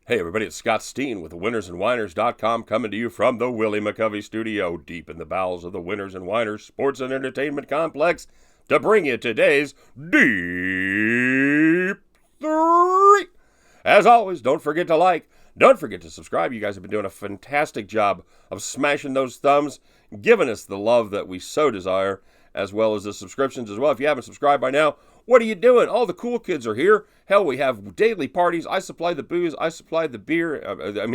Hey everybody, it's Scott Steen with winnersandwhiners.com coming to you from the Willie McCovey studio deep in the bowels of the Winners and Whiners Sports and Entertainment Complex to bring you today's Deep 3. As always, don't forget to like, don't forget to subscribe. You guys have been doing a fantastic job of smashing those thumbs, giving us the love that we so desire, as well as the subscriptions as well. If you haven't subscribed by now, what are you doing? All the cool kids are here. Hell, we have daily parties. I supply the booze. I supply the beer.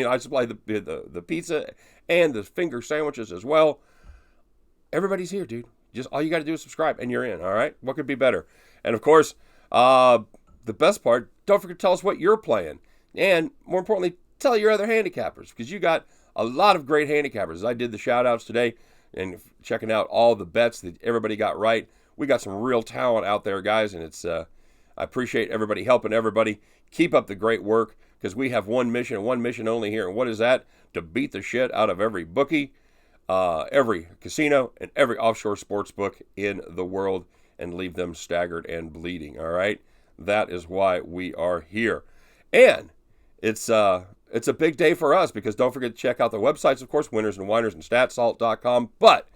I supply the pizza and the finger sandwiches as well. Everybody's here, dude. Just all you got to do is subscribe, and you're in, all right? What could be better? And, of course, the best part, don't forget to tell us what you're playing. And, more importantly, tell your other handicappers, because you got a lot of great handicappers. I did the shout-outs today and checking out all the bets that everybody got right. We got some real talent out there, guys, and it's I appreciate everybody helping everybody. Keep up the great work, because we have one mission and one mission only here. And what is that? To beat the shit out of every bookie, every casino, and every offshore sports book in the world and leave them staggered and bleeding, all right? That is why we are here. And it's a big day for us, because don't forget to check out the websites, of course, Winners and Whiners and StatSalt.com. But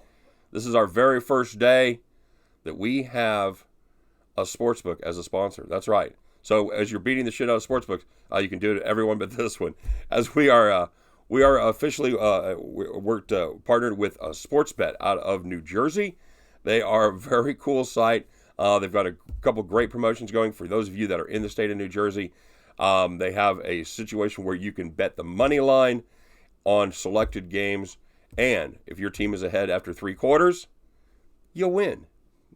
this is our very first day that we have a sportsbook as a sponsor. That's right. So as you're beating the shit out of sportsbooks, you can do it to everyone but this one. As we are officially partnered with a Sportsbet out of New Jersey. They are a very cool site. They've got a couple great promotions going for those of you that are in the state of New Jersey. They have a situation where you can bet the money line on selected games, and if your team is ahead after 3 quarters, you'll win.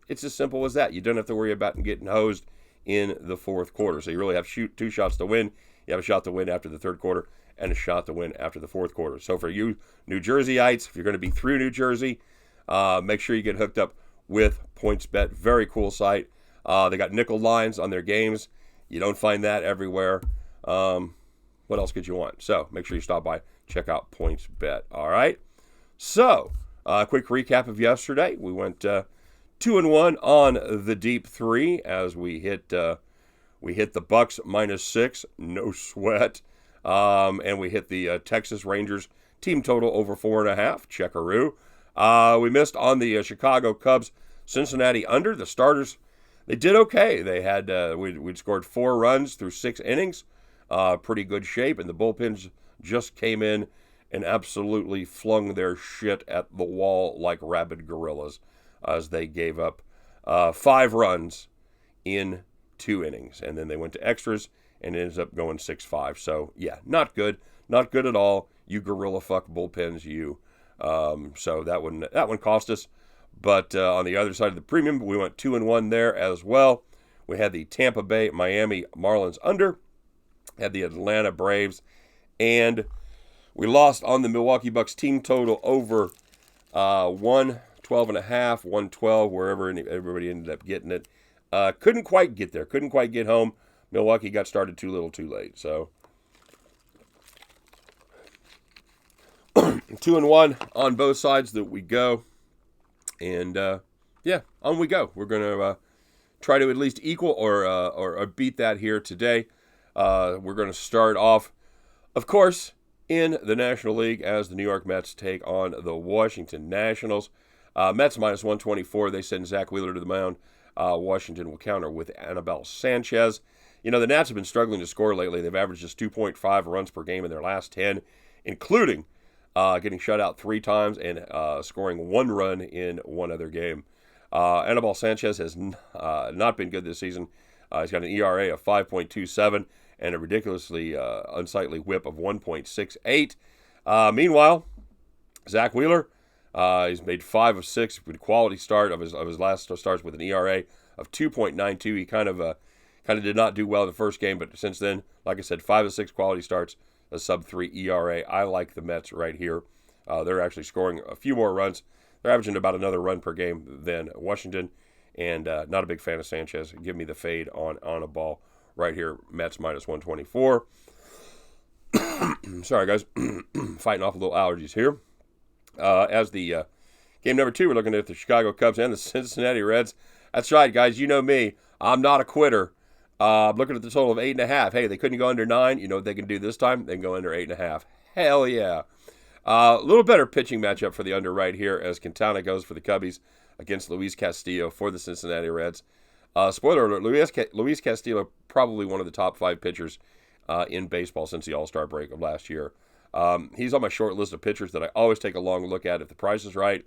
It's as simple as that. You don't have to worry about getting hosed in the 4th quarter. So you really have 2 shots to win. You have a shot to win after the 3rd quarter and a shot to win after the 4th quarter. So for you New Jerseyites, if you're going to be through New Jersey, make sure you get hooked up with PointsBet. Very cool site. They got nickel lines on their games. You don't find that everywhere. What else could you want? So make sure you stop by, check out PointsBet. All right. So quick recap of yesterday. We went 2-1 on the Deep-3 as we hit the Bucks -6, no sweat, and we hit the Texas Rangers team total over 4.5. Checkaroo. We missed on the Chicago Cubs Cincinnati under. The starters, they did okay. They had we'd scored 4 runs through 6 innings, pretty good shape, and the bullpens just came in and absolutely flung their shit at the wall like rabid gorillas, as they gave up 5 runs in 2 innings. And then they went to extras and it ends up going 6-5. So, yeah, not good. Not good at all. You gorilla fuck bullpens, you. So that one cost us. But on the other side of the premium, we went 2-1 there as well. We had the Tampa Bay Miami Marlins under. Had the Atlanta Braves. And we lost on the Milwaukee Bucks team total over 112.5, 112, wherever everybody ended up getting it. Couldn't quite get there. Couldn't quite get home. Milwaukee got started too little too late. So 2-1 on both sides that we go. And, yeah, on we go. We're going to try to at least equal or beat that here today. We're going to start off, of course, in the National League as the New York Mets take on the Washington Nationals. Mets -124. They send Zach Wheeler to the mound. Washington will counter with Anibal Sanchez. You know, the Nats have been struggling to score lately. They've averaged just 2.5 runs per game in their last 10, including getting shut out 3 times and scoring 1 run in 1 other game. Anibal Sanchez has not been good this season. He's got an ERA of 5.27 and a ridiculously unsightly whip of 1.68. Meanwhile, Zach Wheeler, he's made 5 of 6 with a quality start of his last starts with an ERA of 2.92. He kind of did not do well in the first game, but since then, like I said, 5 of 6 quality starts, a sub-3 ERA. I like the Mets right here. They're actually scoring a few more runs. They're averaging about another run per game than Washington, and not a big fan of Sanchez. Give me the fade on a ball right here. Mets -124. Sorry, guys. Fighting off a little allergies here. As the game number 2, we're looking at the Chicago Cubs and the Cincinnati Reds. That's right, guys. You know me. I'm not a quitter. Looking at the total of 8.5. Hey, they couldn't go under 9. You know what they can do this time? They can go under 8.5. Hell yeah. A little better pitching matchup for the under right here as Quintana goes for the Cubbies against Luis Castillo for the Cincinnati Reds. Spoiler alert, Luis Castillo, probably one of the top 5 pitchers in baseball since the All-Star break of last year. He's on my short list of pitchers that I always take a long look at if the price is right.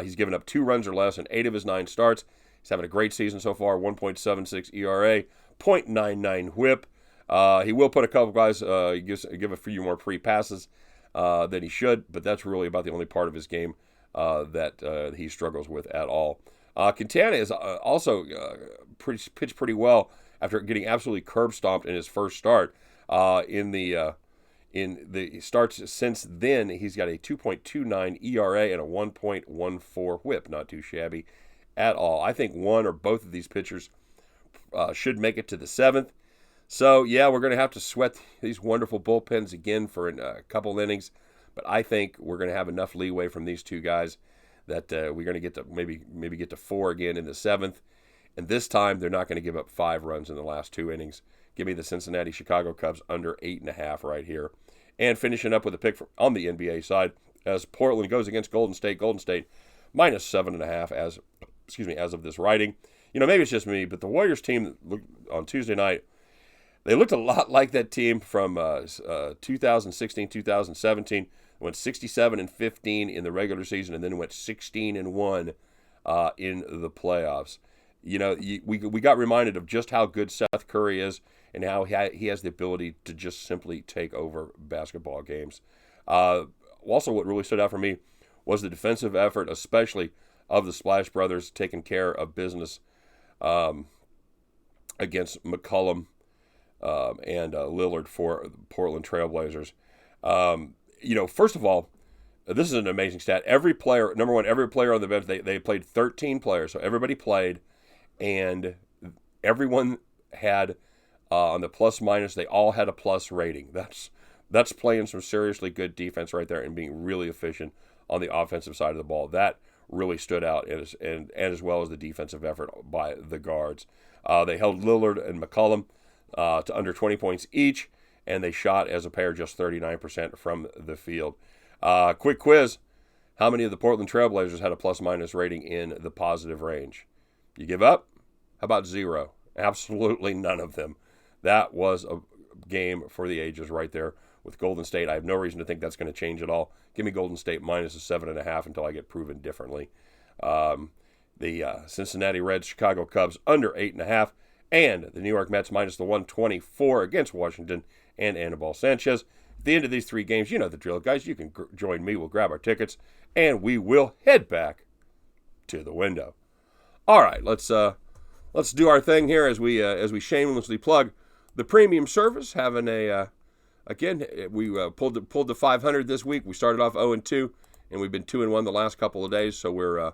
He's given up 2 runs or less in 8 of his 9 starts. He's having a great season so far, 1.76 ERA, 0.99 whip. He will put a couple guys, give a few more pre-passes than he should, but that's really about the only part of his game that he struggles with at all. Quintana is also pitched pretty well after getting absolutely curb stomped in his first start. In the starts since then, he's got a 2.29 ERA and a 1.14 whip. Not too shabby at all. I think one or both of these pitchers should make it to the 7th. So, yeah, we're going to have to sweat these wonderful bullpens again for a couple innings. But I think we're going to have enough leeway from these two guys that we're going to get to maybe get to 4 again in the 7th. And this time, they're not going to give up 5 runs in the last 2 innings. Give me the Cincinnati Chicago Cubs under 8.5 right here. And finishing up with a pick on the NBA side as Portland goes against Golden State. Golden State minus 7.5 as of this writing. You know, maybe it's just me, but the Warriors team on Tuesday night, they looked a lot like that team from 2016, 2017. Went 67-15 in the regular season, and then went 16-1 in the playoffs. You know, we got reminded of just how good Seth Curry is and how he has the ability to just simply take over basketball games. Also, what really stood out for me was the defensive effort, especially of the Splash Brothers, taking care of business against McCollum and Lillard for Portland Trailblazers. You know, first of all, this is an amazing stat. Every player on the bench, they played 13 players, so everybody played, and everyone had on the plus minus, they all had a plus rating. That's playing some seriously good defense right there and being really efficient on the offensive side of the ball. That really stood out, and as well as the defensive effort by the guards. They held Lillard and McCollum to under 20 points each, and they shot as a pair just 39% from the field. Quick quiz. How many of the Portland Trailblazers had a plus-minus rating in the positive range? You give up? How about 0? Absolutely none of them. That was a game for the ages right there with Golden State. I have no reason to think that's going to change at all. Give me Golden State minus a 7.5 until I get proven differently. The Cincinnati Reds, Chicago Cubs under 8.5, and the New York Mets minus the 124 against Washington and Anibal Sanchez. At the end of these 3 games, you know the drill, guys. You can join me. We'll grab our tickets, and we will head back to the window. All right, let's do our thing here as we shamelessly plug the premium service. Having we pulled the 500 this week. We started off 0-2, and we've been 2-1 the last couple of days. So we're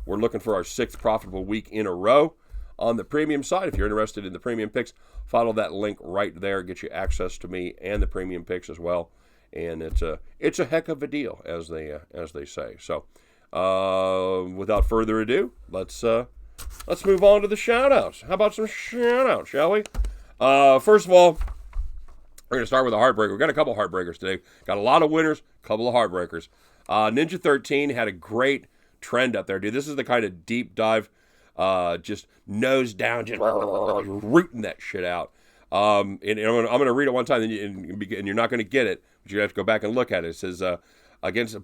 looking for our 6th profitable week in a row on the premium side. If you're interested in the premium picks, follow that link right there. Get you access to me and the premium picks as well. And it's a heck of a deal, as they say. So without further ado, let's move on to the shout-outs. How about some shout-outs, shall we? First of all, we're going to start with a heartbreaker. We've got a couple heartbreakers today. Got a lot of winners, a couple of heartbreakers. Ninja 13 had a great trend up there, dude. This is the kind of deep dive, just nose down, just rooting that shit out. And I'm going to read it one time, and you're not going to get it, but you have to go back and look at it. It says,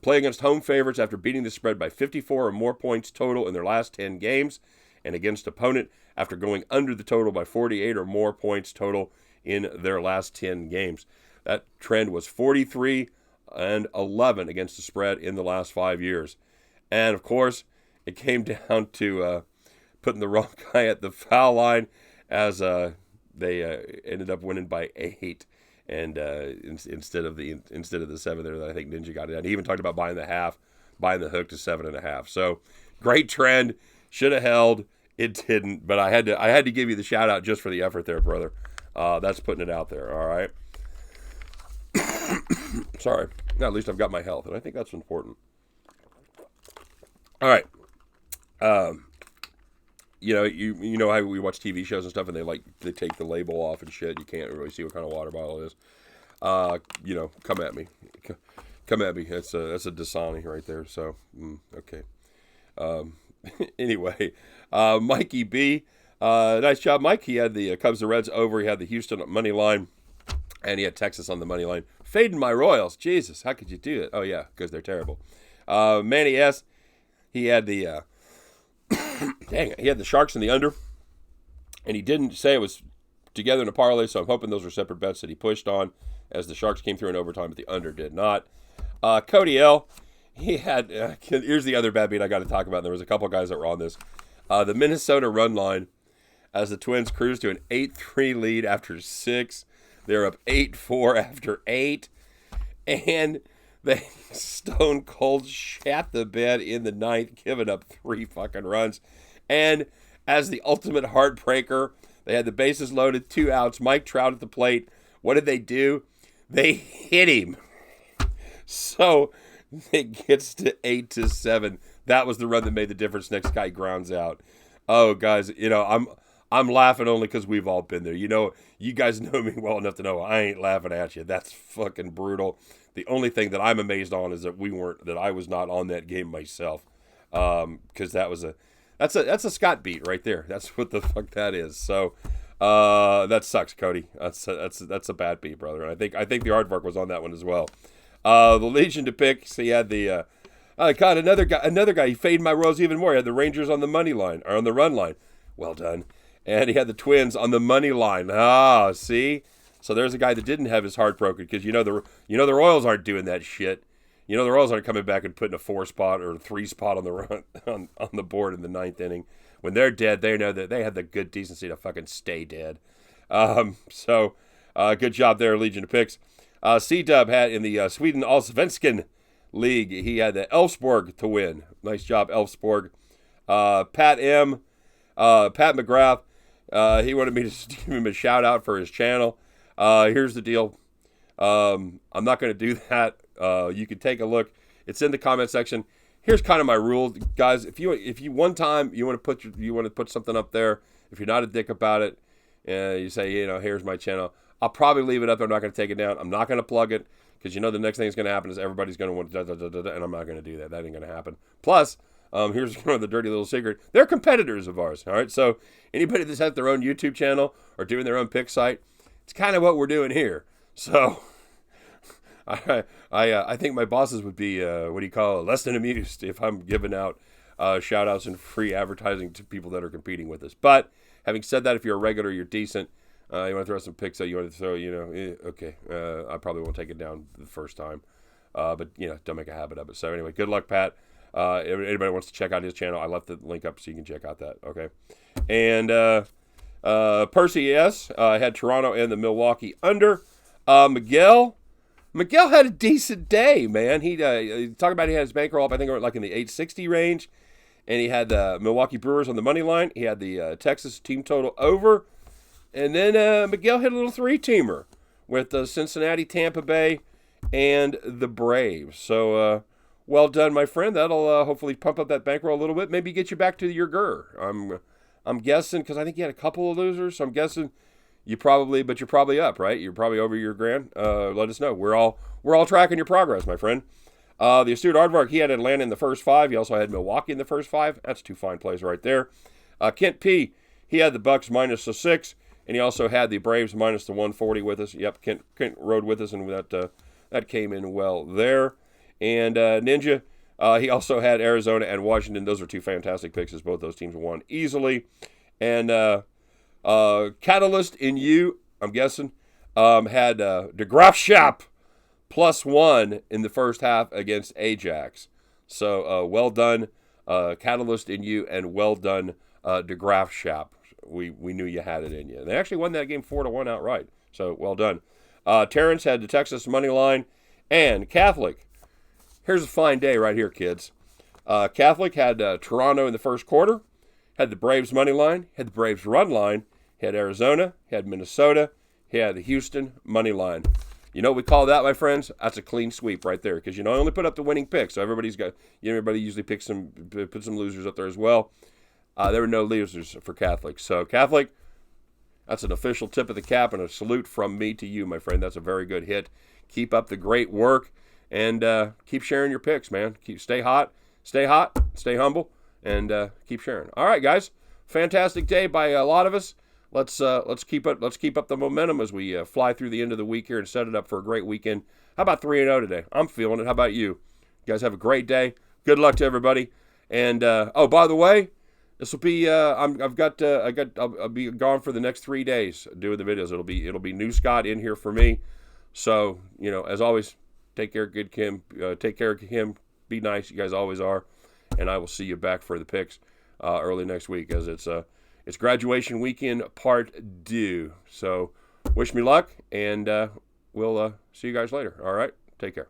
play against home favorites after beating the spread by 54 or more points total in their last 10 games, and against opponent after going under the total by 48 or more points total in their last 10 games. That trend was 43 and 11 against the spread in the last 5 years. And, of course, it came down to putting the wrong guy at the foul line as they ended up winning by 8. And instead of the 7 there, that I think Ninja got it. And he even talked about buying the hook to 7.5. So great trend, should have held. It didn't, but I had to give you the shout out just for the effort there, brother. That's putting it out there. All right. Sorry. Now, at least I've got my health, and I think that's important. All right. you know how we watch TV shows and stuff, and they take the label off and shit. You can't really see what kind of water bottle it is. Come at me. Come at me. That's a Dasani right there. So, okay. Anyway, Mikey B. Nice job, Mike. He had the Cubs and Reds over. He had the Houston money line, and he had Texas on the money line. Fading my Royals. Jesus, how could you do it? Oh, yeah, because they're terrible. Manny S. He had the he had the Sharks in the under, and he didn't say it was together in a parlay, so I'm hoping those are separate bets that he pushed on, as the Sharks came through in overtime, but the under did not. Cody L. He had, here's the other bad beat I got to talk about. There was a couple guys that were on this. The Minnesota run line, as the Twins cruised to an 8-3 lead after 6. They're up 8-4 after 8. And they stone cold shat the bed in the 9th, giving up 3 fucking runs. And as the ultimate heartbreaker, they had the bases loaded, 2 outs, Mike Trout at the plate. What did they do? They hit him. So it gets to 8-7. That was the run that made the difference. Next guy grounds out. Oh, guys, I'm laughing only because we've all been there. You guys know me well enough to know I ain't laughing at you. That's fucking brutal. The only thing that I'm amazed on is that I was not on that game myself. Because that's a Scott beat right there. That's what the fuck that is. So that sucks, Cody. That's a bad beat, brother. And I think the aardvark was on that one as well. The Legion to pick. So he had the God, another guy. He faded my Royals even more. He had the Rangers on the money line, or on the run line. Well done. And he had the Twins on the money line. See? So there's a guy that didn't have his heart broken, because the Royals aren't doing that shit. The Royals aren't coming back and putting a 4 spot or 3 spot on the run on the board in the 9th inning. When they're dead, they know that they have the good decency to fucking stay dead. So good job there, Legion of Picks. C-Dub had in the Sweden Allsvenskan League, he had the Elfsborg to win. Nice job, Elfsborg. Pat McGrath, he wanted me to give him a shout out for his channel. Here's the deal. I'm not going to do that. You can take a look. It's in the comment section. Here's kind of my rule, guys. If you one time you want to put something up there, if you're not a dick about it, you say, here's my channel, I'll probably leave it up there. I'm not going to take it down. I'm not going to plug it, because the next thing that's going to happen is everybody's going to want and I'm not going to do that. That ain't going to happen. Plus, here's the dirty little secret. They're competitors of ours. All right. So anybody that's has their own YouTube channel or doing their own pick site, it's kind of what we're doing here. So I think my bosses would be less than amused if I'm giving out shout outs and free advertising to people that are competing with us. But having said that, if you're a regular, you're decent. You want to throw some picks that you want to throw, okay. I probably won't take it down the first time. But don't make a habit of it. So anyway, good luck, Pat. Anybody wants to check out his channel, I left the link up so you can check out that. Okay. And Percy S. Had Toronto and the Milwaukee under. Miguel had a decent day, man. He talked about he had his bankroll up, I think, like in the 860 range. And he had the Milwaukee Brewers on the money line. He had the Texas team total over. And then Miguel hit a little 3-teamer with Cincinnati, Tampa Bay, and the Braves. So well done, my friend. That'll hopefully pump up that bankroll a little bit. Maybe get you back to your GER. I'm guessing, because I think you had a couple of losers. So I'm guessing you're probably up, right? You're probably over your grand. Let us know. We're all tracking your progress, my friend. The astute Aardvark, he had Atlanta in the first 5. He also had Milwaukee in the first 5. That's 2 fine plays right there. Kent P, he had the Bucks minus the 6. And he also had the Braves minus the 140 with us. Yep, Kent rode with us, and that came in well there. And Ninja, he also had Arizona and Washington. Those are 2 fantastic picks, as both those teams won easily. And Catalyst in you, I'm guessing, had De Graafschap +1 in the first half against Ajax. So well done, Catalyst in you, and well done, De Graafschap. We knew you had it in you. They actually won that game 4-1 outright. So well done. Terrence had the Texas money line, and Catholic. Here's a fine day right here, kids. Catholic had Toronto in the first quarter, had the Braves money line, had the Braves run line, had Arizona, had Minnesota, he had the Houston money line. You know what we call that, my friends? That's a clean sweep right there, because I only put up the winning pick, so everybody usually put some losers up there as well. There were no losers for Catholic. So, Catholic, that's an official tip of the cap and a salute from me to you, my friend. That's a very good hit. Keep up the great work, and keep sharing your picks, man. Stay hot, stay humble, and keep sharing. All right, guys, fantastic day by a lot of us. Let's keep up the momentum as we fly through the end of the week here and set it up for a great weekend. How about 3-0 today? I'm feeling it. How about you? You guys have a great day. Good luck to everybody. And oh, by the way, this will be I'll be gone for the next 3 days doing the videos. It'll be New Scott in here for me. So, as always, take care of good Kim. Take care of him. Be nice. You guys always are. And I will see you back for the picks early next week, as it's graduation weekend part 2. So wish me luck, and we'll see you guys later. All right, take care.